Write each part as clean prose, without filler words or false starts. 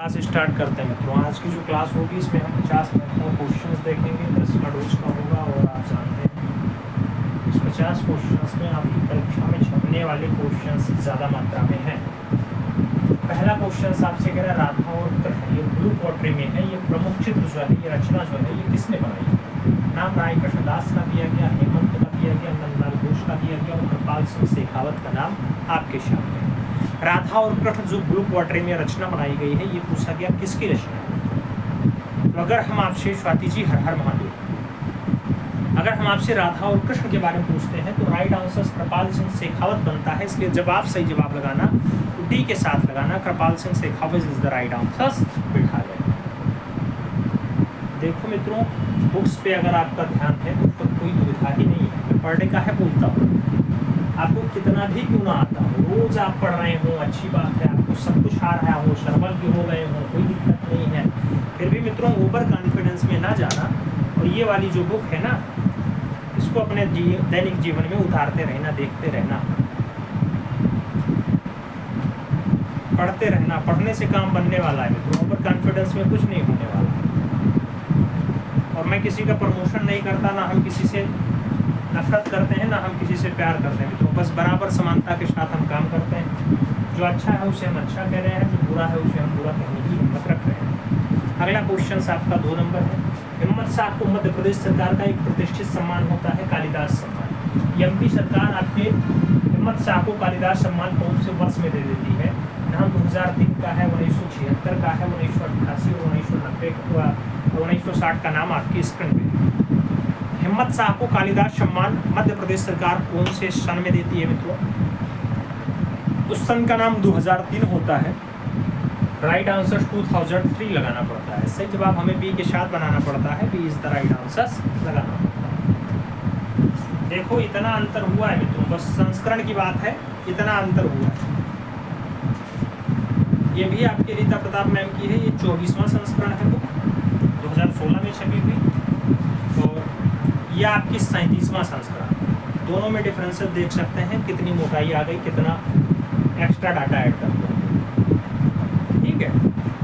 Class start करते हैं मित्रों। आज की जो क्लास होगी इसमें हम 50 मिनट का क्वेश्चंस देखेंगे। 10 का रोज का होगा और आप जानते हैं इस 50 क्वेश्चंस में आपकी परीक्षा में छपने वाले क्वेश्चंस ज़्यादा मात्रा में हैं। पहला क्वेश्चन आपसे कह रहा है राधा और कृष्ण, ये ब्लू पोट्री में है। ये प्रमुख चित्र जो है, ये रचना जो है, ये किसने बनाई है? नाम राय कृष्णदास का दिया गया, हेमंत का दिया गया, नंदलाल घोष का दिया गया और कृपाल सिंह शेखावत का नाम आपके सामने है। राधा और कृष्ण जो ब्लू पोट्री में रचना बनाई गई है, ये पूछा गया किसकी रचना है? तो अगर हम आपसे, स्वाति जी हर हर महादेव, अगर हम आपसे राधा और कृष्ण के बारे में पूछते हैं तो राइट आंसर कृपाल सिंह शेखावत बनता है। इसलिए जब आप सही जवाब लगाना तो डी के साथ लगाना, Kripal Singh Shekhawat is the right answer. बिठा लें। देखो मित्रों, बुक्स पे अगर आपका ध्यान है तो कोई दुविधा ही नहीं है। मैं पढ़ने का है बोलता हूँ, आपको कितना भी क्यों ना आता हो, रोज आप पढ़ रहे हो, अच्छी बात है, आपको सब कुछ आ रहा हो, सर्वज्ञ हो गए हो, कोई दिक्कत नहीं है। फिर भी मित्रों ओवर कॉन्फिडेंस में ना जाना और ये वाली जो बुक है ना, इसको अपने दैनिक जीवन में उतारते रहना, देखते रहना, पढ़ते रहना। पढ़ने से काम बनने वाला है मित्रों, ओवर कॉन्फिडेंस में कुछ नहीं होने वाला। और मैं किसी का प्रमोशन नहीं करता, ना हम किसी से नफरत करते हैं, ना हम किसी से प्यार करते हैं मित्रों। बस बराबर समानता के साथ हम काम करते हैं। जो अच्छा है उसे हम अच्छा कह रहे हैं, जो बुरा है उसे हम बुरा कहने की हिम्मत रख रहे हैं। अगला क्वेश्चन आपका 2 नंबर है। हिम्मत शाह को मध्य प्रदेश सरकार का एक प्रतिष्ठित सम्मान होता है, कालिदास सम्मान। एमपी सरकार आपके हिम्मत शाह को कालिदास सम्मान कौन से वर्ष में दे देती है? नाम 2003 का है, 1976 का है, 1988 और 1990 1960 का नाम आपकी स्क्रीन पे। हिम्मत शाह को कालिदास सम्मान मध्य प्रदेश सरकार कौन से सन में देती है मित्रों? उस सन का नाम 2003 होता है। राइट आंसर 2003 लगाना पड़ता है। सही जवाब हमें बी के साथ बनाना पड़ता है, B is the right answer लगाना पड़ता है। देखो इतना अंतर हुआ है मित्रों, बस संस्करण की बात है, इतना अंतर हुआ है। ये भी आपके रीता प्रताप मैम की है, ये 24वां संस्करण है, बुक 2016 में छपी हुई, और यह आपकी 37वां संस्करण। दोनों में डिफरेंसेस देख सकते हैं, कितनी मोटाई आ गई, कितना एक्स्ट्रा डाटा ऐड कर दिया। ठीक है,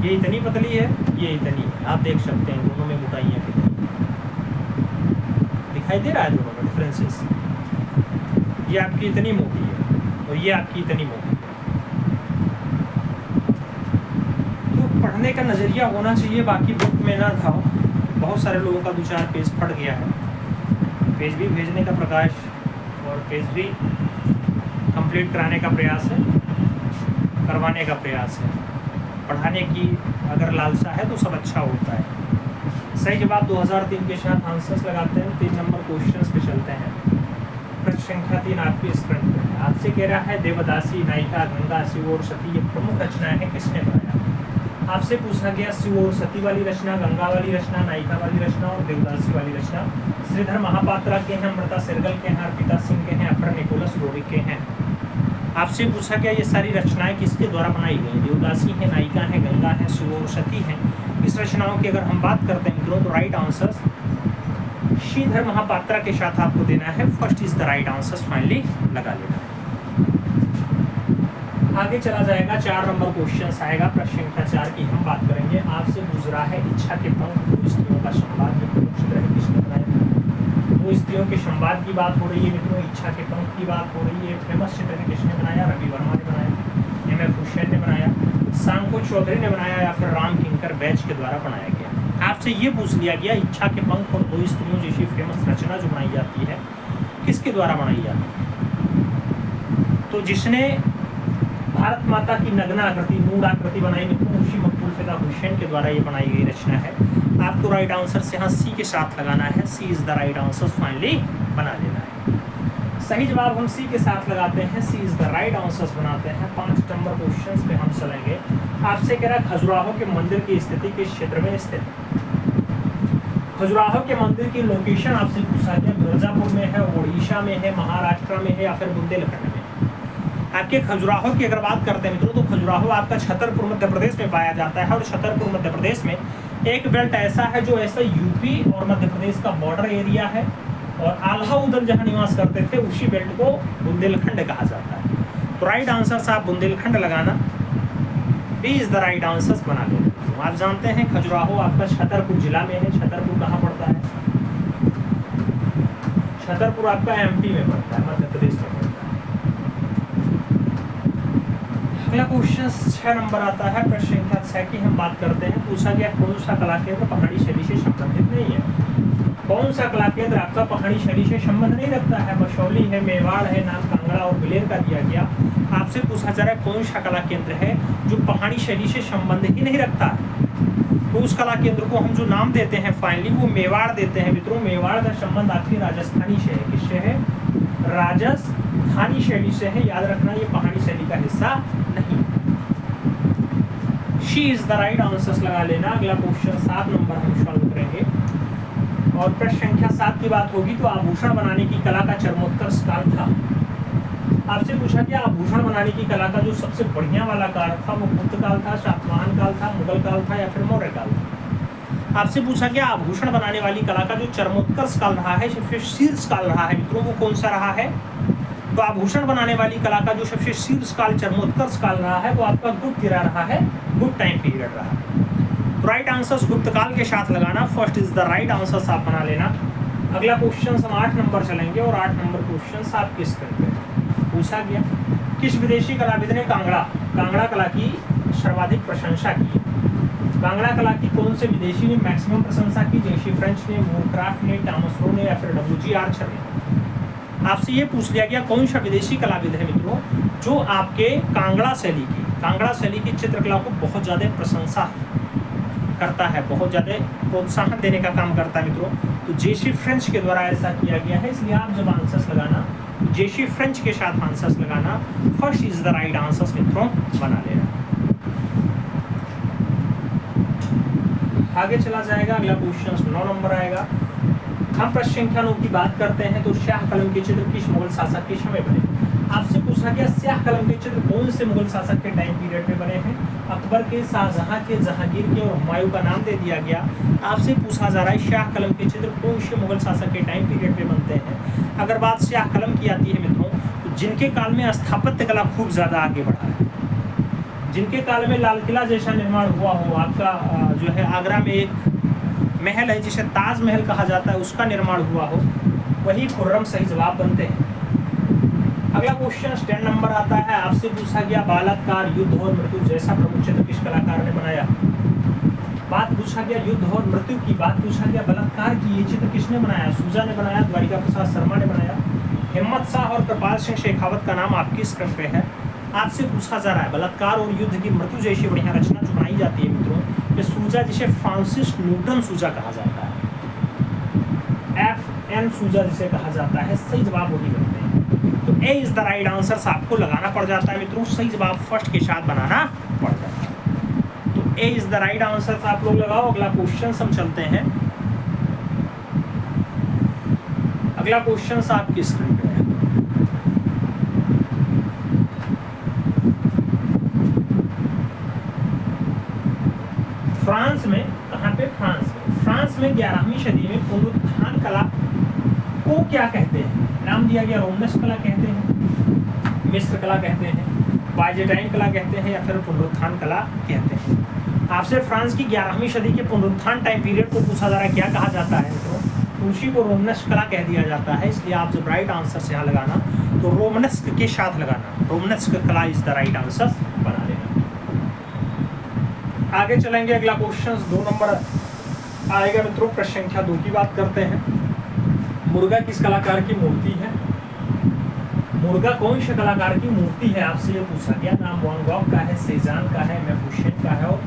ये इतनी पतली है, ये इतनी है, आप देख सकते हैं दोनों में मोटाइयाँ कितनी दिखाई दे रहा है, दोनों में डिफरेंसेस। ये आपकी इतनी मोटी है और ये आपकी इतनी मोटी है। तो पढ़ने का नज़रिया होना चाहिए, बाकी बुक में ना था। बहुत सारे लोगों का 2-4 पेज फट गया है। पेज भी भेजने का प्रकाश और पेज भी कंप्लीट कराने का प्रयास है, करवाने का प्रयास है। पढ़ाने की अगर लालसा है तो सब अच्छा होता है। सही जवाब 2003 के साथ आंसर्स लगाते हैं। 3 नंबर क्वेश्चंस पे चलते हैं। प्रश्न संख्या 3 आपकी स्क्रीन पर है। आपसे कह रहा है देवदासी, नायिका, गंगा, शिव और सती, ये प्रमुख रचनाएं हैं, किसने बनाया? आपसे पूछा गया शिव और सती वाली रचना, गंगा वाली रचना, नायिका वाली रचना और देवदासी वाली रचना श्रीधर महापात्रा के हैं, अमृता शेरगिल के हैं, अर्पिता सिंह के हैं, अफर निकोलस रोडिक के हैं। आपसे पूछा गया ये सारी रचनाएं किसके द्वारा बनाई गई? देवदासी है, नायिका है, गंगा है, शिव और सती है। इस रचनाओं की अगर हम बात करते हैं मित्रों तो राइट आंसर श्रीधर महापात्रा के साथ आपको देना है। First is the right answer, finally लगा लेना है। आगे चला जाएगा, 4 नंबर क्वेश्चन आएगा। प्रश्न संख्या 4 की हम बात करेंगे। आपसे गुजरा है इच्छा के पंख, 2 स्त्रियों का संवाद, किसने बनाया? 2 स्त्रियों के संवाद की बात हो रही है मित्रों, इच्छा के पंख की बात हो रही है। फेमस चित्र है, किसने बनाया? रवि वर्मा ने बनाया, एम.एफ. हुसैन ने बनाया, सांको चौधरी ने बनाया या फिर राम किंकर बैच के द्वारा बनाया गया। आपसे ये पूछ लिया गया इच्छा के पंख और 2 स्त्रियों जैसी फेमस रचना जो बनाई जाती है किसके द्वारा बनाई जाती है? तो जिसने भारत माता की नग्न आकृति, मूड आकृति बनाई मित्रों, उसी मकबूल फिदा हुसैन के द्वारा ये बनाई गई रचना है। आपको राइट आंसर से यहाँ सी के साथ लगाना है। C is the right answer, finally बना लेना है। सही जवाब हम सी के साथ लगाते हैं, सी इज द राइट आंसर बनाते हैं। 5 नंबर क्वेश्चन पे हम चलेंगे। आपसे कह रहा है खजुराहो के मंदिर की स्थिति किस क्षेत्र में स्थित? खजुराहो के मंदिर की लोकेशन आपसे पूछा गया, मिर्जापुर में है, ओडिशा में है, महाराष्ट्र में है या फिर बुंदेलखंड में। आपके खजुराहो की अगर बात करते हैं मित्रों तो खजुराहो आपका छतरपुर मध्य प्रदेश में पाया जाता है। और छतरपुर मध्य प्रदेश में एक बेल्ट ऐसा है जो ऐसा यूपी और मध्य प्रदेश का बॉर्डर एरिया है, और आल्हा उदल जहाँ निवास करते थे उसी बेल्ट को बुंदेलखंड कहा जाता है। तो राइट आंसर साहब बुंदेलखंड लगाना। B is the right answer बना लेना। आप जानते हैं खजुराहो आपका छतरपुर जिला में है। छतरपुर कहाँ पड़ता है? छतरपुर आपका एमपी में पड़ता है, मध्य प्रदेश में पड़ता है। अगला क्वेश्चन 6 नंबर आता है, प्रश्न संख्या 6 की हम बात करते हैं। पूछा गया कौन सा कला केंद्र पहाड़ी शैली से संबंधित नहीं है? कौन सा कला केंद्र आपका पहाड़ी शैली से संबंध नहीं रखता है? मशौली है, मेवाड़ है, नाम कांगड़ा और बिलेर का दिया गया। आपसे पूछा जा रहा है कौन सा कला केंद्र है जो पहाड़ी शैली से संबंध ही नहीं रखता है। तो उस कला केंद्र को हम जो नाम देते हैं फाइनली वो मेवाड़ देते हैं मित्रों। मेवाड़ का संबंध आपकी राजस्थानी से है। किससे है? राजस्थानी शैली से है। याद रखना ये पहाड़ी शैली का हिस्सा नहीं। She is the right answer लगा लेना। अगला क्वेश्चन 7 नंबर हम सॉल्व करेंगे और प्रश्न संख्या 7 की बात होगी तो आभूषण बनाने की कला का चरमोत्कर्ष काल था। आपसे पूछा गया आभूषण बनाने की कला का जो सबसे बढ़िया वाला काल था वो गुप्त काल था, सातवाहन काल था, मुगल काल था या फिर मौर्य काल था। आपसे पूछा गया आभूषण बनाने वाली कला का जो चरमोत्कर्ष काल रहा है, सबसे शीर्ष काल रहा है मित्रों, वो कौन सा रहा है? तो आभूषण बनाने वाली कला का जो सबसे शीर्ष काल चरमोत्कर्ष काल रहा है वो आपका गुप्त गिरा रहा है, गुप्त टाइम पीरियड रहा है। तो राइट आंसर गुप्त काल के साथ लगाना। First is the right answer आप बना लेना। अगला क्वेश्चन हम 8 नंबर चलेंगे और 8 नंबर क्वेश्चन आप किस करते हैं? पूछा गया किस विदेशी कलाविद ने कांगड़ा कला की सर्वाधिक प्रशंसा की? कांगड़ा कला की कौन से विदेशी ने मैक्सिमम प्रशंसा की? जेसी फ्रेंच ने, मूरक्राफ्ट ने, टॉमस रो ने या फिर डब्ल्यूजी आर्चर ने? आपसे ये पूछ लिया गया कौन सा विदेशी कलाविद है मित्रों जो आपके कांगड़ा शैली की चित्रकला को बहुत ज़्यादा प्रशंसा करता है, बहुत ज़्यादा प्रोत्साहन देने का काम करता है मित्रों। तो जेसी फ्रेंच के द्वारा ऐसा किया गया है। इसलिए आप जब आंसर्स लगाना जेसी फ्रेंच के साथ आंसर्स लगाना। First is the right answers मित्रों बना लेना। आगे चला जाएगा। अगला क्वेश्चन 9 नंबर आएगा। हम प्रश्न संख्या 9 की बात करते हैं तो स्याह कलम के चित्र किस मुगल शासक के समय बने? आपसे पूछा गया स्याह कलम के चित्र कौन से मुगल शासक के टाइम पीरियड में बने हैं? अकबर के, शाहजहां के, जहांगीर के और हुमायूं का नाम दे दिया गया। आपसे पूछा जा रहा है स्याह कलम के चित्र कौन से मुगल शासक के टाइम पीरियड में बनते हैं? अगर बात स्याह कलम की आती है मित्रों तो जिनके काल में स्थापत्य कला खूब ज़्यादा आगे बढ़ा है, जिनके काल में लाल किला जैसा निर्माण हुआ हो, आपका जो है आगरा में एक महल है जिसे ताजमहल कहा जाता है, उसका निर्माण हुआ हो, वही खुर्रम सही जवाब बनते हैं। अगला क्वेश्चन 10 नंबर आता है। आपसे पूछा गया बलात्कार, युद्ध और मृत्यु जैसा प्रमुख चित्र किस कलाकार ने बनाया? बात पूछा गया युद्ध और मृत्यु की, बात पूछा गया बलात्कार की, ये चित्र किसने बनाया? सूजा ने बनाया, द्वारिका प्रसाद शर्मा ने बनाया, हिम्मत शाह और कृपाल सिंह शेखावत का नाम आपकी स्क्रीन पे है। आपसे पूछा जा रहा है बलात्कार और युद्ध की मृत्यु जैसी बढ़िया रचना जो बनाई जाती है मित्रों, ये सूजा जिसे फ्रांसिस न्यूटन सूजा कहा जाता है, FN सूजा जिसे कहा जाता है, सही जवाब वही बनते हैं। तो ए इज द राइट आंसर आपको लगाना पड़ जाता है मित्रों, सही जवाब फर्स्ट के साथ बनाना पड़ जाता है। तो ए इज द राइट आंसर आप लोग लगाओ। अगला क्वेश्चन हम चलते हैं। अगला क्वेश्चन आपकी स्क्रीन पे है। फ्रांस में, कहाँ पे? फ्रांस में 11वीं सदी में पुनरुत्थान कला को क्या कहते हैं? नाम दिया गया रोमनस्क कला कहते हैं, मिस्र कला कहते हैं, बाइजेंटाइन कला कहते हैं या फिर पुनरुत्थान कला कहते हैं। आपसे फ्रांस की 11वीं सदी के पुनरुत्थान टाइम पीरियड को पूछा जा रहा है क्या कहा जाता है तो उसी को रोमनस्क कला कह दिया जाता है। इसलिए आप जब राइट आंसर से यहाँ लगाना तो रोमनस्क के साथ लगाना, रोमनस्क कला इज द राइट आंसर बना लेना। आगे चलेंगे। अगला क्वेश्चन 2 नंबर आएगा मित्रों। प्रश्न संख्या 2 की बात करते हैं। मुर्गा किस कलाकार की मूर्ति है? मुर्गा कौन से कलाकार की मूर्ति है? आपसे ये पूछा गया। नाम वैन गॉग का है, सेजान का है, मैफुशेन का है और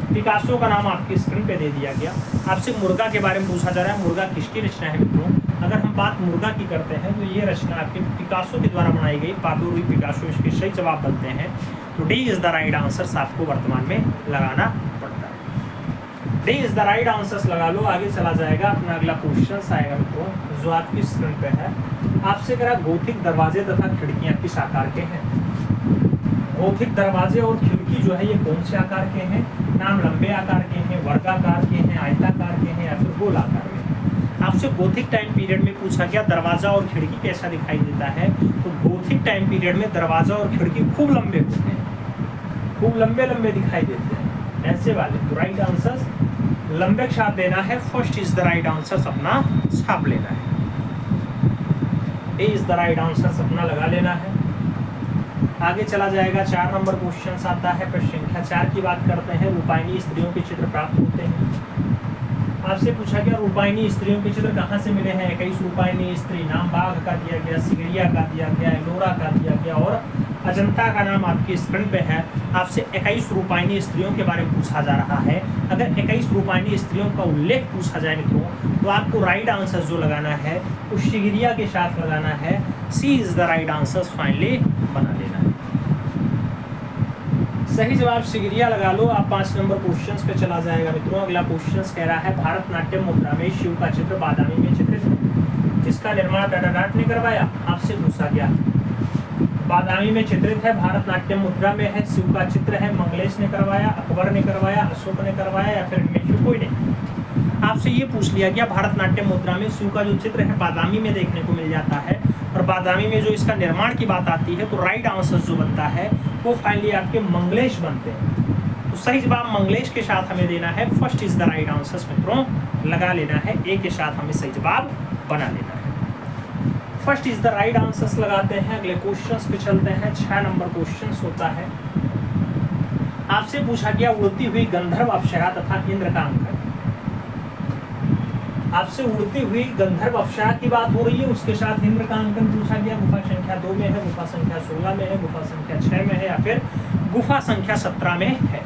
पिकासो का नाम आपकी स्क्रीन पे दे दिया गया। आपसे मुर्गा के बारे में पूछा जा रहा है, मुर्गा किसकी रचना है मित्रों? अगर हम बात मुर्गा की करते हैं तो ये रचना आपके पिकासो के द्वारा बनाई गई, पाब्लो रुई पिकासो इसके सही जवाब बनते हैं। तो D is the right answer आपको वर्तमान में लगाना पड़ता है। D is the right answer लगा लो। आगे चला जाएगा अपना अगला क्वेश्चन आएगा मित्रों जो आपकी स्क्रीन पे है। आपसे करा गोथिक दरवाजे तथा खिड़कियां किस आकार के हैं? गोथिक दरवाजे और खिड़की जो है ये कौन से आकार के हैं? नाम लंबे आकार के हैं, वर्गाकार के हैं, आयताकार के हैं या फिर गोल आकार के हैं? आपसे गोथिक टाइम पीरियड में पूछा गया दरवाजा और खिड़की कैसा दिखाई देता है? तो गोथिक टाइम पीरियड में दरवाजा और खिड़की खूब लंबे होते हैं। खूब लंबे लंबे दिखाई देते हैं, ऐसे वाले। तो राइट आंसर लंबे के साथ देना है, first is the right answer अपना छाप लेना है, A is the right answer अपना लगा लेना है। आगे चला जाएगा, 4 नंबर क्वेश्चन आता है, प्रश्न संख्या 4 की बात करते हैं। रूपायनी स्त्रियों के चित्र प्राप्त होते हैं। आपसे पूछा गया रूपायनी स्त्रियों के चित्र कहाँ से मिले हैं। 21 रूपायनी स्त्री, नाम बाघ का दिया गया, सिगरिया का दिया गया, एलोरा का दिया गया और अजंता का नाम आपकी स्क्रीन पे है। आपसे 21 रूपायनी स्त्रियों के बारे में पूछा जा रहा है। अगर 21 रूपायनी स्त्रियों का उल्लेख पूछा जाए मित्रों, तो आपको राइट आंसर जो लगाना है वो सिगरिया के साथ लगाना है। C is the right answer finally बना लेना है। सही जवाब सिगरिया लगा लो। आप 5 नंबर क्वेश्चन पे चला जाएगा मित्रों। अगला क्वेश्चन कह रहा है, भारतनाट्यम मुद्रा में शिव का चित्र बादामी में चित्रित है, जिसका निर्माण डाटाडाट ने करवाया। आपसे पूछा गया बादामी में चित्रित है, भारतनाट्यम मुद्रा में है, शिव का चित्र है, मंगलेश ने करवाया, अकबर ने करवाया, अशोक ने करवाया या फिर इनमें से कोई नहीं। आपसे ये पूछ लिया गया भारतनाट्यम मुद्रा में शिव का जो चित्र है बादामी में देखने को मिल जाता है, और बादामी में जो इसका निर्माण की बात आती है, तो राइट आंसर जो बनता है वो फाइनली आपके मंगलेश बनते हैं। तो सही जवाब मंगलेश के साथ हमें देना है, first is the right answer मित्रों लगा लेना है, ए के साथ हमें सही जवाब बना लेना है। First is the right answers लगाते हैं। अगले क्वेश्चंस पे चलते हैं। 6 नंबर क्वेश्चन होता है। आपसे पूछा गया उड़ती हुई गंधर्व अप्सरा तथा इंद्र का अंक। आपसे उड़ती हुई गंधर्व अप्सरा की बात हो रही है, उसके साथ इंद्र का अंकन पूछा गया। गुफा संख्या 2 में है, गुफा संख्या 16 में है, गुफा संख्या 6 में है या फिर गुफा संख्या 17 में है।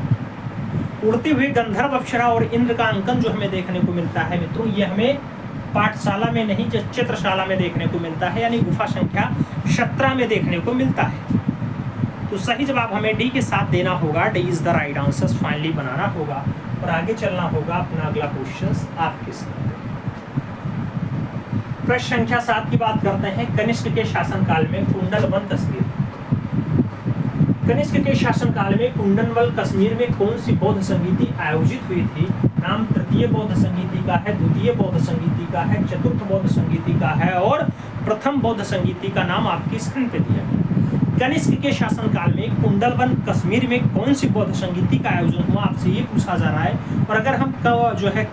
उड़ती हुई गंधर्व अप्सरा और इंद्र का अंकन जो हमें देखने को मिलता है मित्रों, ये हमें पाठशाला में नहीं, चित्रशाला में देखने को मिलता है, यानी गुफा संख्या 17 में देखने को मिलता है। तो सही जवाब हमें डी के साथ देना होगा, D is the right answer finally बनाना होगा और आगे चलना होगा अपना अगला क्वेश्चन आपके साथ। प्रश्न संख्या 7 की बात करते हैं। कनिष्क के शासनकाल में कुंडलवन कश्मीर, कनिष्क के शासनकाल में कुंडलवन कश्मीर में कौन सी बौद्ध संगीति आयोजित हुई थी। नाम तृतीय बौद्ध संगीति का है, द्वितीय बौद्ध संगीति का है, चतुर्थ बौद्ध संगीति का है और प्रथम बौद्ध संगीति का नाम आपकी स्क्रीन पे दिया है। कनिष्क के शासनकाल में कुंडलवन कश्मीर में कौन सी बौद्ध संगीति का आयोजन हुआ, आपसे ये पूछा जा रहा है। और अगर हम जो है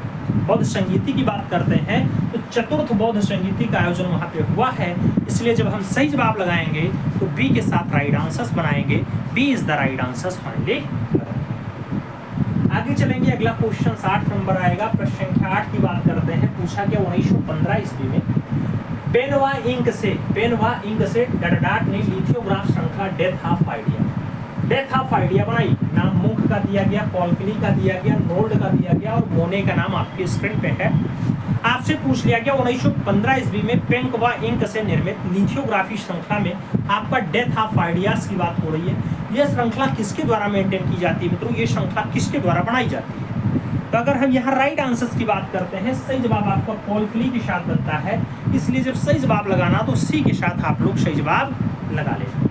बौद्ध संगीति की बात करते हैं तो चतुर्थ बौद्ध संगीति का आयोजन वहाँ पे हुआ है, इसलिए जब हम सही जवाब लगाएंगे तो बी के साथ राइट आंसर्स बनाएंगे, B is the right answers finally. आगे चलेंगे, अगला क्वेश्चन 8 नंबर आएगा। प्रश्न संख्या 8 की बात करते हैं। पूछा गया 1915 ईस्वी में पेन व इंक से डाटाडाट ने लिथियोग्राफ श्रृंखला डेथ ऑफ आइडिया बनाई। नाम मुंक का दिया गया, कॉलकली का दिया गया, नोल्ड का दिया गया और मोने का नाम आपकी स्क्रीन पे है। आपसे पूछ लिया गया 1915 ईस्वी में पेन व इंक से निर्मित लिथियोग्राफी श्रृंखला में आपका डेथ ऑफ आइडियाज की बात हो रही है। यह श्रृंखला किसके द्वारा मेंटेन की जाती है मित्रों, ये श्रृंखला किसके द्वारा बनाई जाती है। तो अगर हम यहाँ राइट आंसर्स की बात करते हैं, सही जवाब आपका कॉलकली के साथ बनता है, इसलिए जब सही जवाब लगाना तो सी के साथ आप लोग सही जवाब लगा लेना।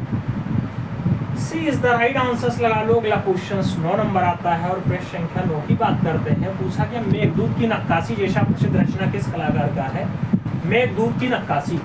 सी इज द राइट आंसर्स लगा लो। अगला क्वेश्चन 9 नंबर आता है और प्रश्न संख्या 9 की बात करते हैं। पूछा गया मेघदूत की नक्काशी जैसा प्रसिद्ध रचना किस कलाकार का है। मेघदूत की नक्काशी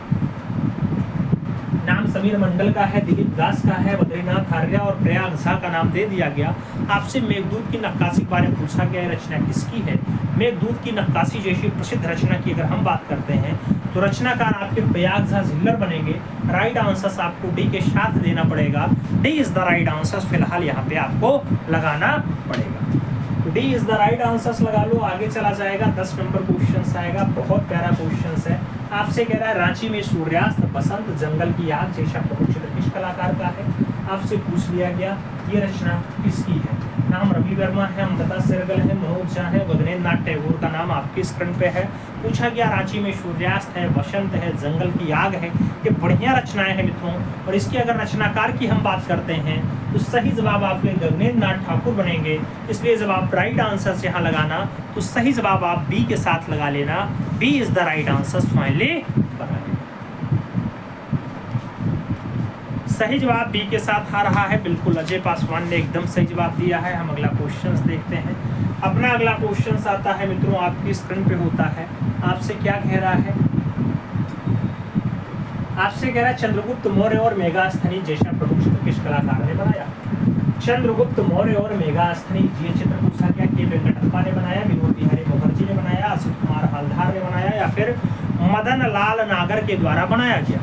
नाम समीर मंडल का है, दिलीप दास का है, बद्रीनाथ आर्य और प्रयाग झा का नाम दे दिया गया। आपसे मेघदूत की नक्काशी के बारे में पूछा गया, रचना किसकी है। मेघदूत की नक्काशी जैसी प्रसिद्ध रचना की अगर हम बात करते हैं तो रचनाकार आपके प्रयाग झा झिल्लर बनेंगे। राइट आंसर आपको डी के साथ देना पड़ेगा, D is the right answer फिलहाल यहाँ पे आपको लगाना पड़ेगा। D is the right answers लगा लो। आगे चला जाएगा, 10 नंबर क्वेश्चन आएगा, बहुत प्यारा क्वेश्चन है। आपसे कह रहा है रांची में सूर्यास्त, बसंत, जंगल की आग जैसा चित्र किस कलाकार का है। आपसे पूछ लिया गया ये रचना किसकी है। नाम रवि वर्मा है, अमृता शेरगिल है, मनोज झा है, गगनेंद्र नाथ टैगोर का नाम आपकी स्क्रीन पे है। पूछा गया रांची में सूर्यास्त है, बसंत है, जंगल की आग है, ये बढ़िया रचनाएं हैं मित्रों। और इसकी अगर रचनाकार की हम बात करते हैं तो सही जवाब आपके गगनेंद्र नाथ ठाकुर बनेंगे, इसलिए जब आप राइट आंसर से यहाँ लगाना तो सही जवाब आप बी के साथ लगा लेना, B is the right answer finally बना लेना। सही जवाब बी के साथ आ रहा है, बिल्कुल अजय पासवान ने एकदम सही जवाब दिया है। हम अगला क्वेश्चन देखते हैं। अपना अगला क्वेश्चन आता है मित्रों आपकी स्क्रीन पे होता है। आपसे क्या कह रहा है, आपसे कह रहा है चंद्रगुप्त मौर्य और मेगास्थनी जैसा प्रमुख चित्र किस कलाकार ने बनाया। चंद्रगुप्त मौर्य और मेगास्थनीज, ये चित्र पूछा गया के वेंकटप्पा ने बनाया, विनोद बिहारी मुखर्जी ने बनाया, असित कुमार हल्दार ने बनाया या फिर मदन लाल नागर के द्वारा बनाया गया।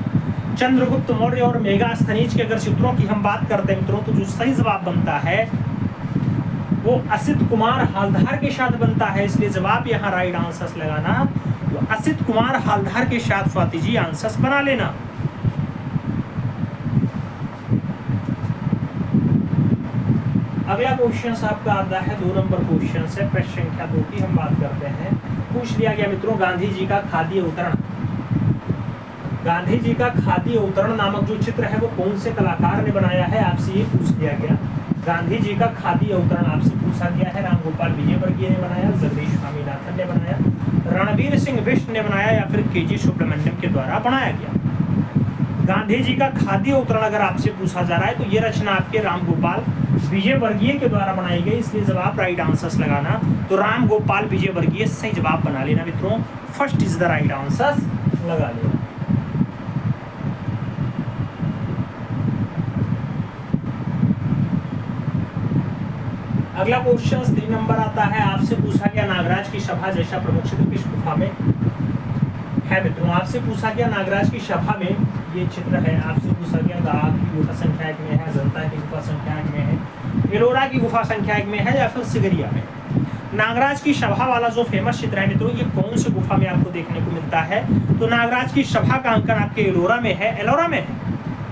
चंद्रगुप्त मौर्य और मेगास्थनीज के अगर चित्रों की हम बात करते हैं मित्रों, तो जो सही जवाब बनता है वो असित कुमार हल्दार के साथ बनता है, इसलिए जवाब यहाँ राइट आंसर्स लगाना, तो असित कुमार हल्दार के साथ स्वाति जी आंसर्स बना लेना। अगला क्वेश्चन आपका आता है 2 नंबर क्वेश्चन से, प्रश्न संख्या 2 की हम बात करते हैं। पूछ लिया गया मित्रों गांधी जी का खादी अवतरण, गांधी जी का खादी अवतरण नामक जो चित्र है वो कौन से कलाकार ने बनाया है, आपसे ये पूछ लिया गया। गांधी जी का खादी अवतरण आपसे पूछा गया है, राम गोपाल विजयवर्गीय ने बनाया, जगदीश स्वामीनाथन ने बनाया, रणवीर सिंह बिष्ट ने बनाया या फिर के जी सुब्रमण्यम के द्वारा बनाया गया। गांधी जी का खादी अवतरण अगर आपसे पूछा जा रहा है तो ये रचना आपके राम गोपाल विजयवर्गीय के द्वारा बनाई गई, इसलिए जवाब राइट आंसर्स लगाना, तो राम गोपाल विजयवर्गीय सही जवाब बना लेना मित्रों, first is the right answers लगा लेना। अगला क्वेश्चन 3 नंबर आता है, आपसे पूछा गया नागराज की सभा जैसा प्रमुख चित्र किस गुफा में है मित्रों, आपसे पूछा गया नागराज की सभा में ये चित्र है, आपसे पूछा गया दाग की गुफा संख्या 1 में है, अजंता की गुफा संख्या 1 में है, एलोरा की गुफा संख्या 1 में है या फिर सिगरिया में। नागराज की सभा वाला जो फेमस चित्र है मित्रों, ये कौन से गुफा में आपको देखने को मिलता है, तो नागराज की सभा का अंकन आपके एलोरा में है, एलोरा में है,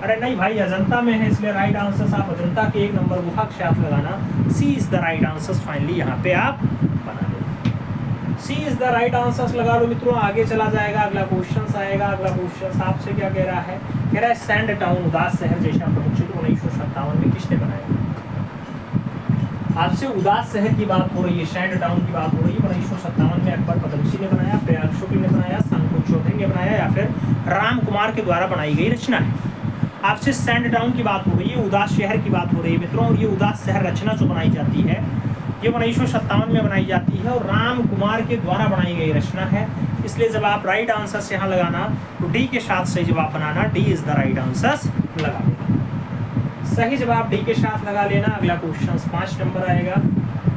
अरे नहीं भाई अजंता में है, इसलिए राइट आंसर आप अजंता के 1 नंबर गुफा के साथ लगाना, C is the right answer, finally यहाँ पे आप बना लो, C is the right answer लगा लो मित्रों। आगे चला जाएगा, अगला क्वेश्चन आएगा। अगला क्वेश्चन आपसे क्या कह रहा है, कह रहा है सैंड टाउन उदास शहर जैसा प्रमुख चित्र 1957 में किसने बनाया। आपसे उदास शहर की बात हो रही है, सैंड टाउन की बात हो रही है, 1957 में अकबर पदमसी ने बनाया, प्रयाग शुक्ल ने बनाया, सांको चौधरी ने बनाया या फिर राम कुमार के द्वारा बनाई गई रचना है। आपसे सैंड टाउन की बात हो रही है, उदास शहर की बात हो रही है मित्रों, और ये उदास शहर रचना जो बनाई जाती है ये 1957 में बनाई जाती है और राम कुमार के द्वारा बनाई गई रचना है, इसलिए जब आप राइट आंसर से यहाँ लगाना तो डी के साथ सही जवाब बनाना, D is the right answer लगा लेना, सही जवाब डी के साथ लगा लेना। अगला क्वेश्चन 5 नंबर आएगा,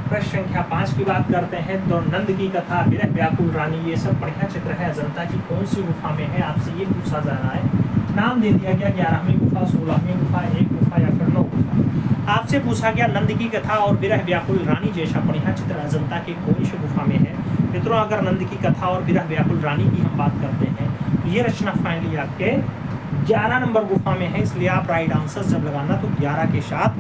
प्रश्न संख्या 5 की बात करते हैं। तो नंद की कथा, विरह व्याकुल रानी, ये सब बढ़िया चित्र है, अजंता की कौन सी गुफा में है, आपसे ये पूछा जा रहा है। नाम दे दिया गया 11वीं गुफा, 16वीं गुफा, 1 गुफा या फिर 9 गुफा। आपसे पूछा गया नंद की कथा और विरह व्याकुल रानी जैसा बढ़िया चित्र अजंता के कौन सी गुफा में है मित्रों। अगर नंद की कथा और विरह व्याकुल रानी की हम बात करते हैं तो ये रचना फाइनली आपके 11 नंबर गुफा में है, इसलिए आप राइट आंसर जब लगाना तो 11 के साथ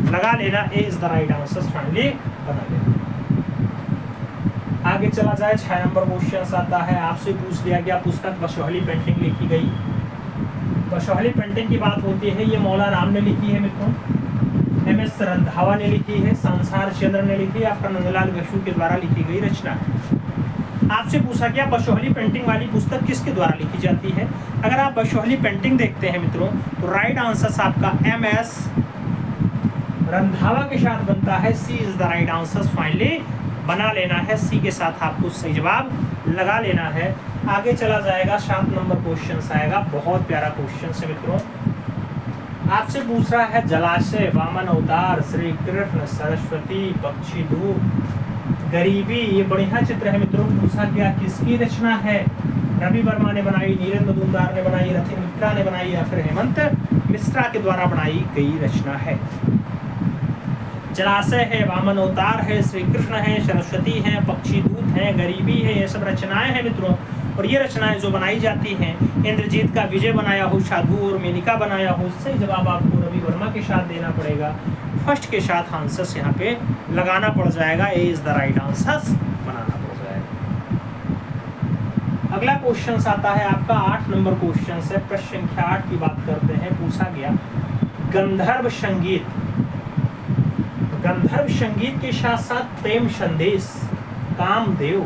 लगा लेना, A is the right answer finally बना लेना। आगे चला जाए, 6 नंबर क्वेश्चन आता है। आपसे पूछ लिया गया पुस्तक बसोहली पेंटिंग लिखी गई। बसोहली पेंटिंग की बात होती है, ये मौला राम ने लिखी है मित्रों, एम.एस. रंधावा ने लिखी है, संसार चंद्र ने लिखी या फिर नंदलाल बसु के द्वारा लिखी गई रचना है। आपसे पूछा गया बसोहली पेंटिंग वाली पुस्तक किसके द्वारा लिखी जाती है। अगर आप बसोहली पेंटिंग देखते हैं मित्रों तो राइट आंसर आपका एम.एस. रंधावा के साथ बनता है, C is the right answer finally बना लेना है, सी के साथ आपको सही जवाब लगा लेना है। आगे चला जाएगा, 7 नंबर क्वेश्चन आएगा, बहुत प्यारा क्वेश्चन है मित्रों। आपसे पूछ रहा है जलाशय, वामन अवतार, श्री कृष्ण, सरस्वती, पक्षी धूप, गरीबी, ये बढ़िया चित्र है मित्रों। पूछा गया किसकी रचना है, रवि वर्मा ने बनाई, नीरज मजूमदार ने बनाई, रथिन मित्रा ने बनाई या फिर हेमंत मिश्रा के द्वारा बनाई गई रचना है। जलाशय है, वामन अवतार है, श्री कृष्ण है, सरस्वती है, पक्षी दूत है, गरीबी है, ये सब रचनाएं हैं मित्रों। और ये रचनाएं जो बनाई जाती हैं, इंद्रजीत का विजय बनाया हो, साधु और मेनिका बनाया हो, सही जवाब आपको रवि वर्मा के साथ देना पड़ेगा, फर्स्ट के साथ आंसर यहाँ पे लगाना पड़ जाएगा, ए इज द राइट आंसर बनाना पड़ जाएगा। अगला क्वेश्चन आता है आपका 8 नंबर क्वेश्चन है, प्रश्न संख्या 8 की बात करते हैं। पूछा गया गंधर्व संगीत, गंधर्व संगीत के साथ साथ प्रेम संदेश, कामदेव,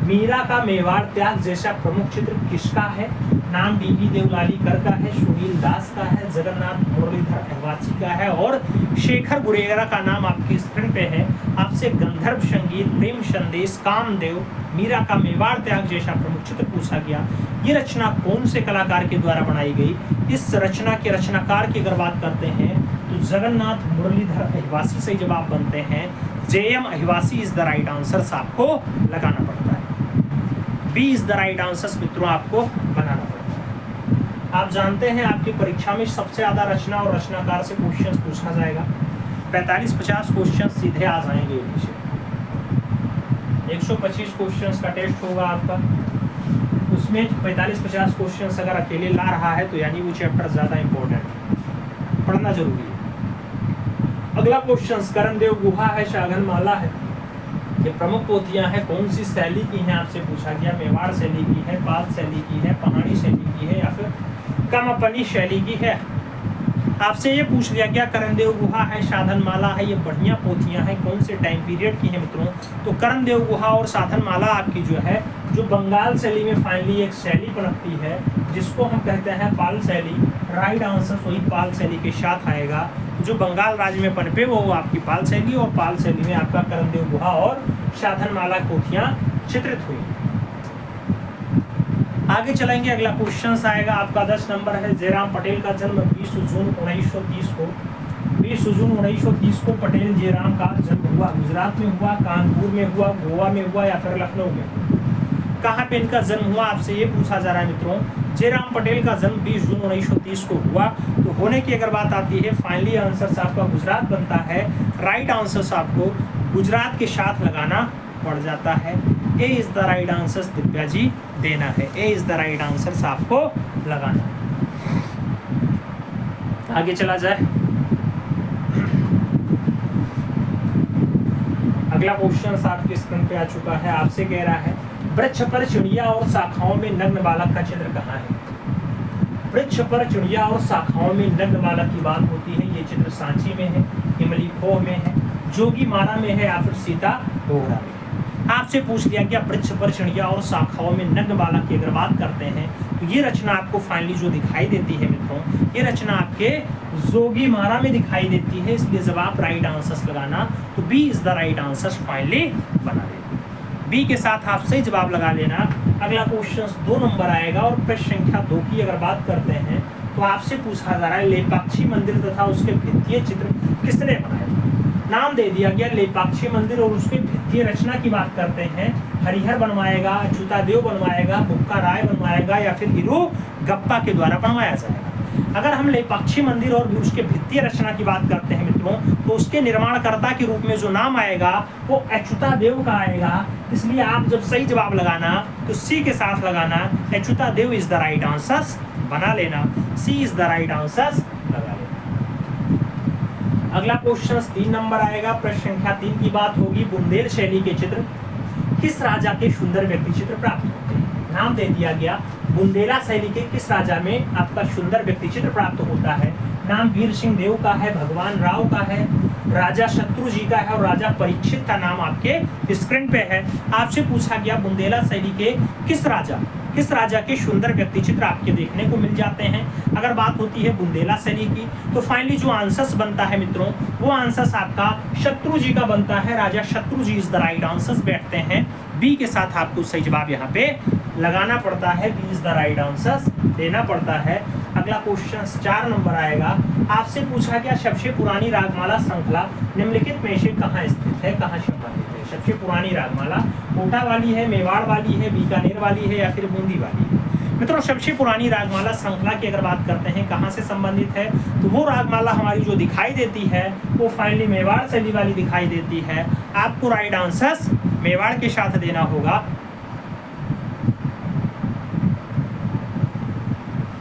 मीरा का मेवाड़ त्याग जैसा प्रमुख चित्र किसका है। नाम डी.वी. देवलालीकर का है, सुनील दास का है, जगन्नाथ मुरलीधर अहवासी का है और शेखर गुरेरा का नाम आपकी स्क्रीन पे है। आपसे गंधर्व संगीत, प्रेम संदेश, कामदेव, मीरा का मेवाड़ त्याग जैसा प्रमुख चित्र पूछा गया। ये रचना कौन से कलाकार के द्वारा बनाई गई। इस रचना के रचनाकार की अगर बात करते हैं तो तो जगन्नाथ मुरलीधर अहिवासी से जब आप बनते हैं, JM Ahiwasi is the right answer आपको लगाना पड़ता है। B is the right answer मित्रों आपको बनाना पड़ता है। आप जानते हैं आपकी परीक्षा में सबसे ज्यादा रचना और रचनाकार से क्वेश्चन पूछा जाएगा। 45-50 क्वेश्चन सीधे आ जाएंगे पीछे। 125 क्वेश्चन का टेस्ट होगा आपका, उसमें 45-50 क्वेश्चन अगर अकेले ला रहा है तो यानी वो चैप्टर ज्यादा इंपॉर्टेंट है, पढ़ना जरूरी है। अगला क्वेश्चन करणदेव गुहा है, शाघनमाला है, ये प्रमुख पोथियां हैं, कौन सी शैली की हैं आपसे पूछा गया। मेवाड़ शैली की है, पाल शैली की है, पहाड़ी शैली की है या फिर कामापनी शैली की है। आपसे ये पूछ लिया गया करणदेव गुहा है, साधनमाला है, ये बढ़िया पोथियां हैं, कौन से टाइम पीरियड की है मित्रों। तो करणदेव गुहा और साधनमाला आपकी जो है, जो बंगाल शैली में फाइनली एक शैली पनपती है जिसको हम कहते हैं पाल शैली। राइट आंसर वही पाल शैली के साथ आएगा। जो बंगाल राज्य में पनपे वो आपकी पाल शैली, और पाल शैली में आपका करणदेव गुहा और साधनमाला पोथियां चित्रित हुई। आगे चलेंगे, अगला क्वेश्चन आएगा आपका 10 नंबर है। जयराम पटेल का जन्म 20 जून 1930 को 20 जून 1930 को पटेल जयराम का जन्म हुआ। गुजरात में हुआ, कानपुर में हुआ, गोवा में हुआ या फिर लखनऊ में। कहाँ पे इनका जन्म हुआ आपसे ये पूछा जा रहा है मित्रों। जयराम पटेल का जन्म 20 जून 1930 को हुआ। तो होने की अगर बात आती है, फाइनली आंसर आपका गुजरात बनता है। राइट आंसर आपको गुजरात के साथ लगाना पड़ जाता है। A is the right answer Divya ji देना है। A is the right answer आपको लगाना है। आगे चला जाए, अगला क्वेश्चन आपके स्क्रीन पे आ चुका है। आपसे कह रहा है वृक्ष पर चिड़िया और शाखाओं में नग्न बालक का चित्र कहाँ है। वृक्ष पर चिड़िया और शाखाओं में नग्न बालक की बात होती है। ये चित्र सांची में है, इमली खोह में है, जोगी मारा में है या फिर सीता डोगरा में। आपसे पूछ लिया गया वृक्ष पर चिड़िया और शाखाओं में नग्न बालक की अगर बात करते हैं तो ये रचना आपको फाइनली जो दिखाई देती है मित्रों, ये रचना आपके जोगी मारा में दिखाई देती है। इसलिए जब आप राइट आंसर लगाना तो B is the right answer finally बना देना। बी के साथ आप सही जवाब लगा लेना। अगला क्वेश्चन 2 नंबर आएगा और प्रश्न संख्या 2 की अगर बात करते हैं तो आपसे पूछा जा रहा है लेपाक्षी मंदिर तथा उसके भित्तीय चित्र किसने बनाए। नाम दे दिया गया लेपाक्षी मंदिर और उसके भित्तीय रचना की बात करते हैं। हरिहर बनवाएगा, अच्युतादेव बनवाएगा, बुक्का राय बनवाएगा या फिर हिरू गप्पा के द्वारा बनवाया जाएगा। अगर हम लेपाक्षी मंदिर और भी उसके भित्तीय रचना की बात करते हैं मित्रों, तो उसके निर्माणकर्ता के रूप में जो नाम आएगा वो अच्युतादेव का आएगा। इसलिए आप जब सही जवाब लगाना तो सी के साथ लगाना। अच्युतादेव इज द राइट आंसर बना लेना। सी इज द राइट आंसर लगा लेना। अगला क्वेश्चन 3 नंबर आएगा। प्रश्न संख्या 3 की बात होगी। बुंदेल शैली के चित्र किस राजा के सुंदर व्यक्ति चित्र प्राप्त होते हैं। नाम दे दिया गया बुंदेला शैली के किस राजा में आपका सुंदर व्यक्ति चित्र प्राप्त होता है। नाम वीर सिंह देव का है, भगवान राव का है, राजा शत्रु जी का है और राजा परीक्षित का नाम आपके स्क्रीन पे है। आपसे पूछा गया बुंदेला शैली के किस राजा के सुंदर व्यक्ति चित्र आपके देखने को मिल जाते हैं। अगर बात होती है बुंदेला शैली की तो फाइनली जो आंसर बनता है मित्रों वो आंसर आपका शत्रु जी का बनता है। राजा शत्रु जी इज द राइट आंसर बैठते हैं। बी के साथ आपको सही जवाब यहाँ पे लगाना पड़ता है। B is the right answer देना पड़ता है। अगला क्वेश्चन 4 नंबर आएगा। आपसे पूछा गया सबसे पुरानी रागमाला श्रृंखला निम्नलिखित में से कहाँ स्थित है, कहाँ संबंधित है। सबसे पुरानी रागमाला कोटा वाली है, मेवाड़ वाली है, बीकानेर वाली है या फिर बूंदी वाली है। मित्रों सबसे पुरानी रागमाला श्रृंखला की अगर बात करते हैं कहाँ से संबंधित है तो वो रागमाला हमारी जो दिखाई देती है वो फाइनली मेवाड़ शैली वाली दिखाई देती है। आपको राइट आंसर मेवाड़ के साथ देना होगा।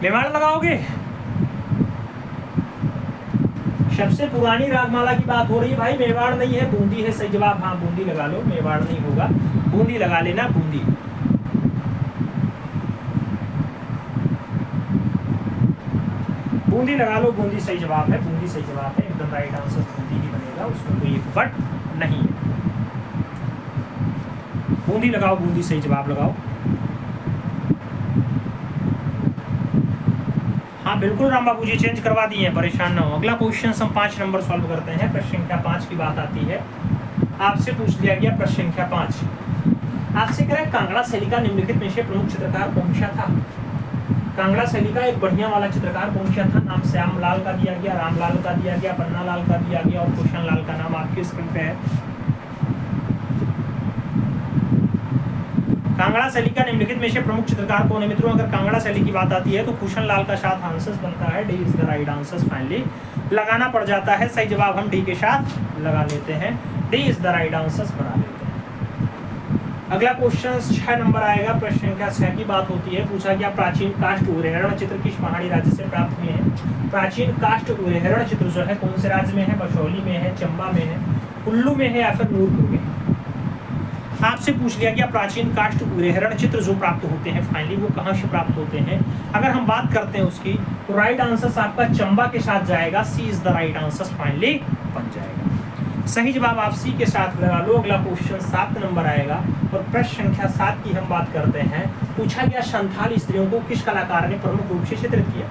मेवाड़ लगाओगे। सबसे पुरानी रागमाला की बात हो रही है भाई, मेवाड़ नहीं है, बूंदी है सही जवाब। हाँ बूंदी लगा लो, मेवाड़ नहीं होगा, बूंदी लगा लेना। बूंदी बूंदी लगा लो, बूंदी सही जवाब है। बूंदी सही जवाब है, एकदम राइट आंसर बूंदी ही बनेगा, उसमें कोई बट नहीं है। बूंदी लगाओ, बूंदी सही जवाब लगाओ। हाँ बिल्कुल राम बाबू जी चेंज करवा दिए हैं, परेशान ना हो। अगला क्वेश्चन हम 5 नंबर सॉल्व करते हैं। प्रश्न संख्या 5 की बात आती है। आपसे पूछ लिया गया प्रश्न संख्या 5। आपसे कह रहा है कांगड़ा शैली का निम्नलिखित में से प्रमुख चित्रकार कौन सा था। कांगड़ा शैली का एक बढ़िया वाला चित्रकार कौन सा था? नाम श्याम लाल का दिया गया, रामलाल का दिया गया, पन्ना लाल का दिया गया और कुशन लाल का नाम आपकी स्क्रीन पे है। कांगड़ा शैली का निम्नलिखित में से प्रमुख चित्रकार कौन है मित्रों? अगर कांगड़ा शैली की बात आती है तो कुशन लाल का साथ आंसर बनता है। D is the right answer. Finally लगाना पड़ जाता है, सही जवाब हम डी के साथ लगा लेते हैं। D is the right answer बना लेते हैं। अगला क्वेश्चन 6 नंबर आएगा। प्रश्न संख्या 6 की बात होती है। पूछा गया प्राचीन काष्ठ उरेहरण चित्र किस पहाड़ी राज्य से प्राप्त हुए हैं? प्राचीन काष्ठ उरेहरण चित्र जो है कौन से राज्य में है? बसौली में है, चंबा में है, कुल्लू में है या फिर नूरपुर में है? आपसे पूछ लिया गया प्राचीन काष्ठ उरेहरण चित्र जो प्राप्त होते हैं फाइनली वो कहाँ से प्राप्त होते हैं? अगर हम बात करते हैं उसकी तो राइट आंसर आपका चंबा के साथ जाएगा। C is the right answer finally बन जाएगा। सही जवाब आप सी के साथ लगा लो। अगला क्वेश्चन 7 नंबर आएगा और प्रश्न संख्या 7 की हम बात करते हैं। पूछा गया संथाल स्त्रियों को किस कलाकार ने प्रमुख रूप से चित्रित किया?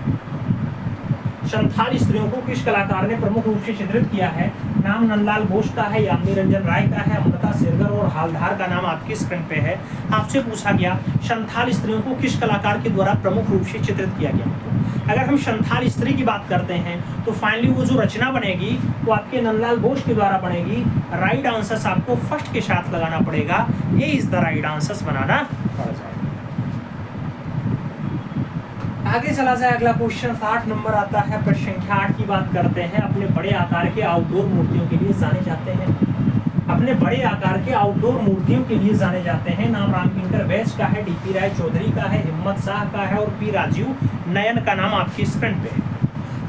संथाल स्त्रियों को किस कलाकार ने प्रमुख रूप से चित्रित किया है? नाम नंदलाल बोस का है, यामिनी रंजन राय का है, अमृता शेरगर और हालधार का नाम आपकी स्क्रीन पे है। आपसे पूछा गया संथाल स्त्रियों को किस कलाकार के द्वारा प्रमुख रूप से चित्रित किया गया? अगर हम संथाल स्त्री की बात करते हैं तो फाइनली वो जो रचना बनेगी वो आपके नंदलाल बोस के द्वारा बनेगी। राइट आंसर आपको फर्स्ट के साथ लगाना पड़ेगा। ये इज द राइट आंसर बनाना पड़ जाएगा। आगे चला जाए। अगला क्वेश्चन 8 नंबर आता है। प्रश्न संख्या 8 की बात करते हैं। अपने बड़े आकार के आउटडोर मूर्तियों के लिए जाने जाते हैं। अपने बड़े आकार के आउटडोर मूर्तियों के लिए जाने जाते हैं। नाम रामकिंकर वैश का है, डीपी राय चौधरी का है, हिम्मत शाह का है और पी राजीव नयन का नाम आपकी स्क्रीन पे है।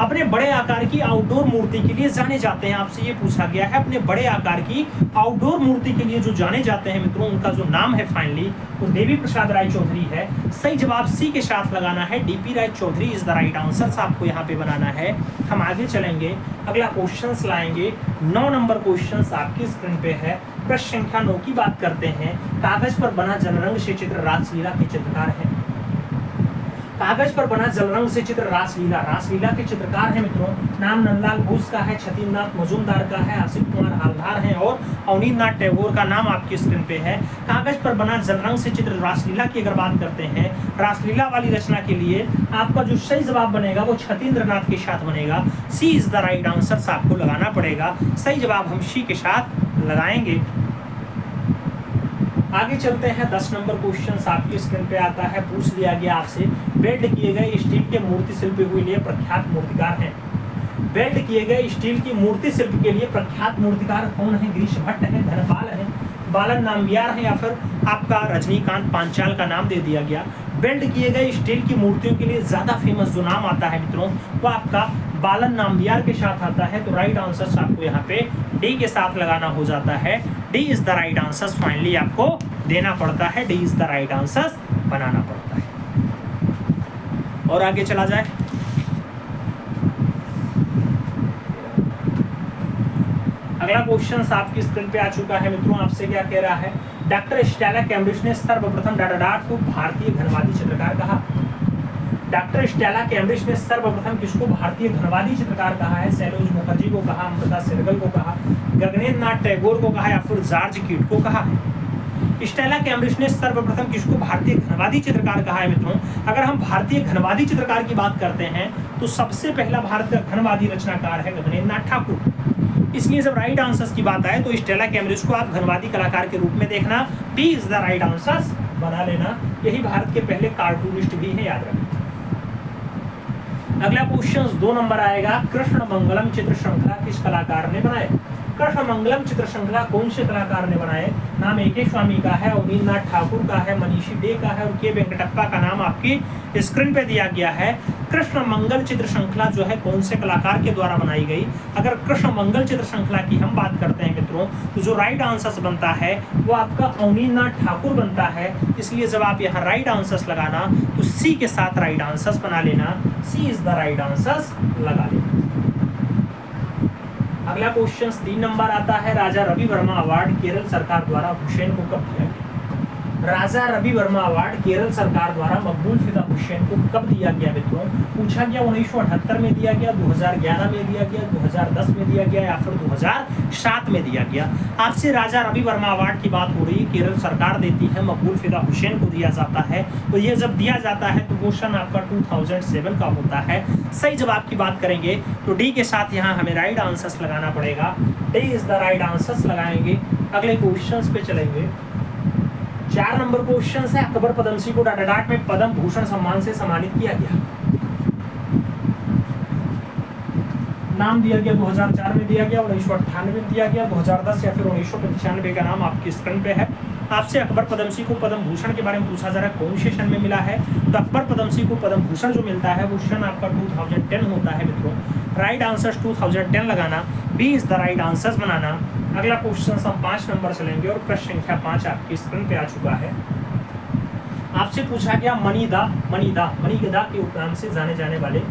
अपने बड़े आकार की आउटडोर मूर्ति के लिए जाने जाते हैं। आपसे ये पूछा गया है अपने बड़े आकार की आउटडोर मूर्ति के लिए जो जाने जाते हैं मित्रों उनका जो नाम है फाइनली वो देवी प्रसाद राय चौधरी है। सही जवाब सी के साथ लगाना है। DP Rai Chaudhary is the right answer आपको यहाँ पे बनाना है। हम आगे चलेंगे। अगला क्वेश्चन लाएंगे। 9 नंबर क्वेश्चन आपकी स्क्रीन पे है। प्रश्न संख्या 9 की बात करते हैं। कागज पर बना जलरंग से चित्र रासलीला के चित्रकार है। कागज पर बना जलरंग से चित्र रासलीला के चित्रकार है मित्रों। नाम नंदलाल बोस का है, छतीन्द्रनाथ मजूमदार का है, आसिफ कुमार हालधार है और अवनीन्द्रनाथ टैगोर का नाम आपकी स्क्रीन पे है। कागज पर बना जलरंग से चित्र रासलीला की अगर बात करते हैं, रासलीला वाली रचना के लिए आपका जो सही जवाब बनेगा वो छतीन्द्रनाथ के साथ बनेगा। सी इज द राइट आंसर आपको लगाना पड़ेगा। सही जवाब हम सी के साथ लगाएंगे। आगे चलते हैं। 10 नंबर क्वेश्चन आपकी स्क्रीन पे आता है। पूछ लिया गया आपसे वेल्ड किए गए स्टील के मूर्ति शिल्प के लिए प्रख्यात मूर्तिकार हैं। वेल्ड किए गए स्टील की मूर्ति शिल्प के लिए प्रख्यात मूर्तिकार कौन है? गिरीश भट्ट है, धनपाल है, बालन नाम्बियार है या फिर आपका रजनीकांत पांचाल का नाम दे दिया गया। वेल्ड किए गए स्टील की मूर्तियों के लिए ज्यादा फेमस जो नाम आता है मित्रों वो आपका बालन नाम्बियार के साथ आता है। तो राइट आंसर आपको यहाँ पे डी के साथ लगाना हो जाता है। D is the right answer finally आपको देना पड़ता है। D is the right answer बनाना पड़ता है। और आगे चला जाए। अगला क्वेश्चन आपकी स्क्रीन पे आ चुका है मित्रों। आपसे क्या कह रहा है? डॉक्टर स्टेला कैम्ब्रिज ने सर्वप्रथम डाडाडाट को भारतीय घनवादी चित्रकार कहा। डॉक्टर स्टेला कैम्ब्रिज ने सर्वप्रथम किसको भारतीय घनवादी चित्रकार कहा है? सैलोज मुखर्जी को कहा, अमृता शेरगिल को कहा, गगनेन्द्र नाथ टैगोर को कहा या फिर जॉर्ज कीट को कहा है? स्टेला कैम्ब्रिज ने सर्वप्रथम किसको भारतीय घनवादी चित्रकार कहा है मित्रों? अगर हम भारतीय घनवादी चित्रकार की बात करते हैं तो सबसे पहला भारत का घनवादी रचनाकार है गगनेन्द्र नाथ ठाकुर। इसलिए जब राइट आंसर्स की बात आए तो स्टेला कैम्ब्रिज को आप घनवादी कलाकार के रूप में देखना। B is the right answer बना लेना। यही भारत के पहले कार्टूनिस्ट भी है, याद रखना। अगला क्वेश्चन 2 नंबर आएगा। कृष्ण मंगलम चित्र श्रृंखला किस कलाकार ने बनाए? कृष्ण मंगलम चित्र श्रृंखला कौन से कलाकार ने बनाए? नाम ए.के. स्वामी का है, अवनीन्द्रनाथ ठाकुर का है, मनीषी डे का है और के वेंकटप्पा का नाम आपकी स्क्रीन पे दिया गया है। कृष्ण मंगल चित्र श्रृंखला जो है कौन से कलाकार के द्वारा बनाई गई? अगर कृष्ण मंगल चित्र श्रृंखला की हम बात करते हैं मित्रों तो जो राइट आंसर बनता है वो आपका अवनीन्द्रनाथ ठाकुर बनता है। इसलिए जब आप यहाँ राइट आंसर लगाना तो सी के साथ राइट आंसर बना लेना। सी इज द राइट आंसर लगा लेना। अगला क्वेश्चन 3 नंबर आता है। राजा रवि वर्मा अवार्ड केरल सरकार द्वारा हुसैन को कब दिया गया? राजा रवि वर्मा अवार्ड केरल सरकार द्वारा मकबूल फिदा हुसैन को कब दिया गया मित्रों? पूछा गया 1978 में दिया गया, 2011 में दिया गया, 2010 में दिया गया या फिर 2007 में दिया गया। आपसे राजा रवि वर्मा अवार्ड की बात हो रही है, केरल सरकार देती है, मकबूल फिदा हुसैन को दिया जाता है। तो ये जब दिया जाता है तो वो सन आपका 2007 का होता है। सही जवाब की बात करेंगे तो डी के साथ यहाँ हमें राइट आंसर्स लगाना पड़ेगा। D is the right answers लगाएंगे। अगले क्वेश्चंस पे चलेंगे। 4 नंबर क्वेश्चन है, अकबर पद्मश्री को डाटाडाट में पद्म भूषण सम्मान से सम्मानित किया गया। नाम दिया गया 2004 में दिया गया, 1998 में दिया गया, 2010 या फिर 1995 का नाम आपकी स्क्रीन पे है। आपसे अकबर पद्मश्री को पद्म भूषण के बारे में पूछा जा रहा है, कौन से सन में मिला है? तो अकबर पद्मश्री को पद्म भूषण जो मिलता है वो सन आपका 2010 होता है मित्रों। राइट आंसर 2010 लगाना, B is the right answers बनाना। अगला क्वेश्चन हम 5 नंबर चलेंगे और प्रश्न संख्या 5 आपकी स्क्रीन पे आ चुका है। आपसे पूछा गया मणिदा के उपनाम से जाने जाने वाले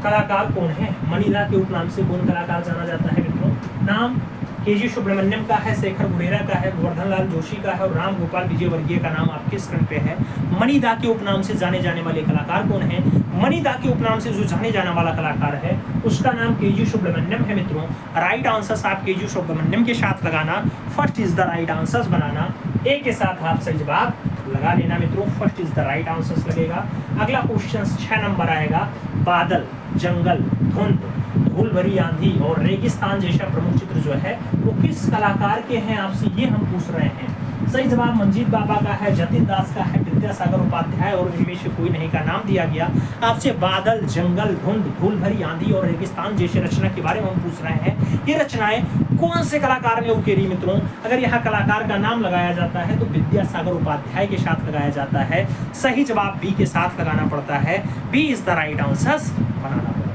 कलाकार कौन है? मणिदा के उपनाम से कौन कलाकार जाना जाता है मित्रों? नाम के.जी. सुब्रमण्यम का है, शेखर गुडेरा का है, गोवर्धन लाल जोशी का है और राम गोपाल विजयवर्गीय का नाम आपके स्क्रीन पे है। मणिदा के उपनाम से जाने जाने वाले कलाकार कौन है? मणिदा के उपनाम से जो जाने जाने वाला कलाकार है उसका नाम के.जी. सुब्रमण्यम है मित्रों। राइट आंसर्स आप के.जी. सुब्रमण्यम के साथ लगाना, first is the right answers बनाना। ए के साथ आप सही जवाब लगा लेना मित्रों, first is the right answers लगेगा। अगला क्वेश्चन 6 नंबर आएगा। बादल, जंगल, धुंध, धूल भरी आंधी और रेगिस्तान जैसा प्रमुख चित्र जो है वो किस कलाकार के हैं? आपसे ये हम पूछ रहे हैं। सही जवाब मंजीत बाबा का है, जतिन दास का है, विद्यासागर उपाध्याय और इनमें से कोई नहीं का नाम दिया गया। आपसे बादल, जंगल, धुंध, धूल भरी आंधी और रेगिस्तान जैसे रचना के बारे में हम पूछ रहे हैं। ये रचनाएं कौन से कलाकार ने उकेरी मित्रों? अगर यहाँ कलाकार का नाम लगाया जाता है तो विद्यासागर उपाध्याय के साथ लगाया जाता है। सही जवाब बी के साथ लगाना पड़ता है, B is the right answers बनाना पड़ता है।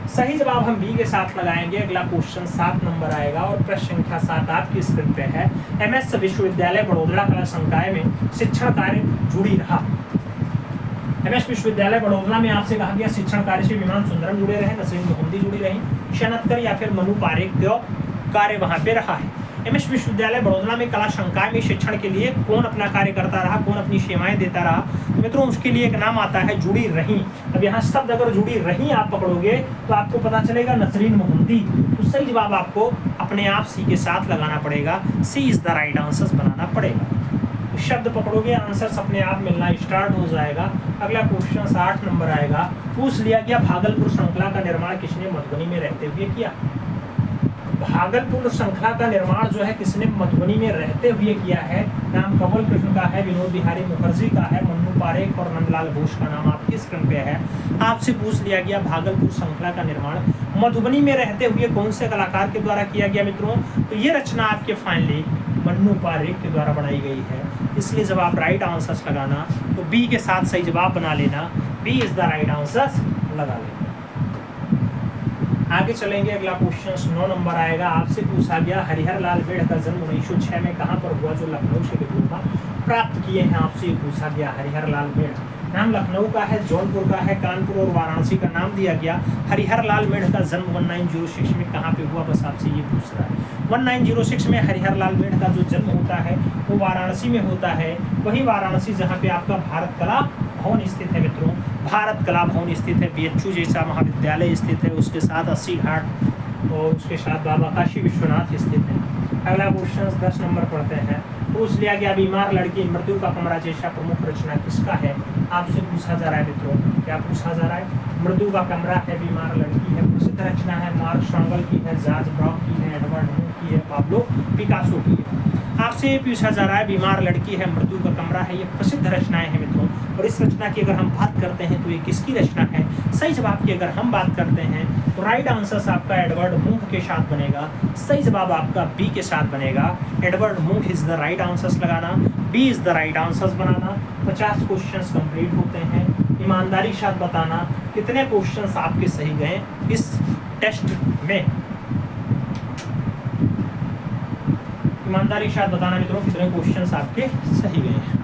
सही जवाब हम बी के साथ लगाएंगे। अगला क्वेश्चन 7 नंबर आएगा और प्रश्न संख्या 7 आपकी स्क्रीन पे है। एमएस विश्वविद्यालय बड़ौदा कला संकाय में शिक्षण कार्य जुड़ी रहा। एमएस विश्वविद्यालय बड़ौदा में आपसे कहा गया शिक्षण कार्य से विमान सुंदरम जुड़े रहे, नसरीन मोहम्मदी जुड़ी रही, शनतकर या फिर मनु पारेख का कार्य वहां पे रहा है। एमएस विश्वविद्यालय बड़ौदा में कला संकाय में शिक्षण के लिए कौन अपना कार्य करता रहा, कौन अपनी सेवाएं देता रहा? तो मित्रों उसके लिए एक नाम आता है जुड़ी रही। अब यहाँ शब्द अगर जुड़ी रही आप पकड़ोगे तो आपको पता चलेगा नसरीन मोहम्मदी। तो सही जवाब आपको अपने आप सी के साथ लगाना पड़ेगा, सी इज द राइट आंसर्स बनाना पड़ेगा। शब्द पकड़ोगे आंसर्स अपने आप मिलना स्टार्ट हो जाएगा। अगला क्वेश्चन 8 नंबर आएगा। पूछ लिया गया भागलपुर श्रृंखला का निर्माण किसने मधुबनी में रहते हुए किया? भागलपुर श्रृंखला का निर्माण जो है किसने मधुबनी में रहते हुए किया है? नाम कमल कृष्ण का है, विनोद बिहारी मुखर्जी का है, मन्नू पारेख और नंदलाल घोष का नाम आपकी स्क्रीन पे है। आपसे पूछ लिया गया भागलपुर श्रृंखला का निर्माण मधुबनी में रहते हुए कौन से कलाकार के द्वारा किया गया मित्रों? तो ये रचना आपके फाइनली मन्नू पारेख के द्वारा बनाई गई है। इसलिए जब आप राइट आंसर्स लगाना तो बी के साथ सही जवाब बना लेना, B is the right answers लगा लेना। आगे चलेंगे। अगला क्वेश्चन 9 नंबर आएगा। आपसे पूछा गया हरिहर लाल मेढ़ का जन्म 1906 में कहां पर हुआ जो लखनऊ से डिप्लोमा प्राप्त किए हैं? आपसे पूछा गया हरिहर लाल मेढ़, नाम लखनऊ का है, जौनपुर का है, कानपुर और वाराणसी का नाम दिया गया। हरिहर लाल मेढ़ का जन्म 1906 में कहाँ पे हुआ? बस आपसे ये पूछ रहा है। 1906 में हरिहर लाल मेढ़ का जो जन्म होता है वो वाराणसी में होता है। वही वाराणसी जहाँ पे आपका भारत कला भवन स्थित है मित्रों। भारत कला भवन स्थित है, बीएचयू जैसा महाविद्यालय स्थित है, उसके साथ 80 घाट और उसके साथ बाबा काशी विश्वनाथ स्थित है। अगला क्वेश्चन 10 नंबर पढ़ते हैं। पूछ लिया गया बीमार लड़की मृत्यु का कमरा जैसा प्रमुख रचना किसका है? आपसे पूछा जा रहा है मित्रों, क्या पूछा जा रहा है? मृत्यु का कमरा है, बीमार लड़की है, प्रसिद्ध रचना है, मार्क श्रॉन्गल की है, जॉर्ज ब्राउन की है, एडवर्ड मूर की है, पाब्लो पिकासो की है। आपसे ये पूछा जा रहा है बीमार लड़की है, मृत्यु का कमरा है, ये प्रसिद्ध रचनाएं हैं मित्रों। और इस रचना की अगर हम बात करते हैं तो ये किसकी रचना है? सही जवाब की अगर हम बात करते हैं तो राइट आंसर्स आपका एडवर्ड मूंग के साथ बनेगा। सही जवाब आपका बी के साथ बनेगा, Edward Munch is the right answers लगाना, B is the right answers बनाना। 50 क्वेश्चंस कंप्लीट होते हैं। ईमानदारी के साथ बताना कितने क्वेश्चंस आपके सही गए इस टेस्ट में। ईमानदारी के साथ बताना मित्रों कितने क्वेश्चंस आपके सही गए हैं।